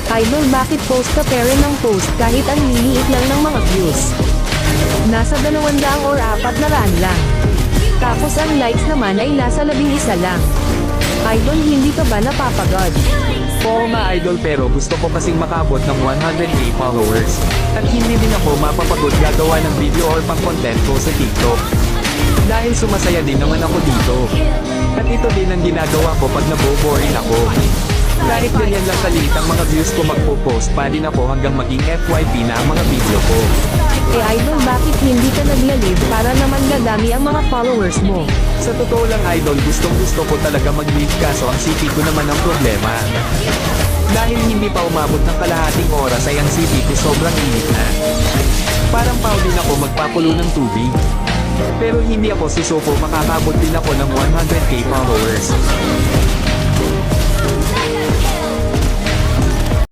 Idol, bakit post ka pera ng post kahit ang liliit lang ng mga views? Nasa 200 or 400 lang. Tapos ang likes naman ay nasa 11 lang. Idol, hindi ka ba napapagod? Oo nga idol, pero gusto ko kasing makabot ng 100k followers. At hindi din ako mapapagod gagawa ng video or pang content ko sa TikTok. Dahil sumasaya din naman ako dito. At ito din ang ginagawa ko pag naboboring ako. Kahit ganyan lang kaliit ang mga views ko, magpo-post pa din ako hanggang maging FYP na ang mga video ko. Eh idol, bakit hindi ka nagla-live para naman dadami ang mga followers mo? Sa totoo lang idol, gustong gusto ko talaga mag-live, kaso ang city ko naman ang problema. Dahil hindi pa umabot ng kalahating oras ay ang city ko sobrang init na. Parang pao din ako magpakulo ng tubig. Pero hindi ako susuko, makakabot din ako ng 100k followers.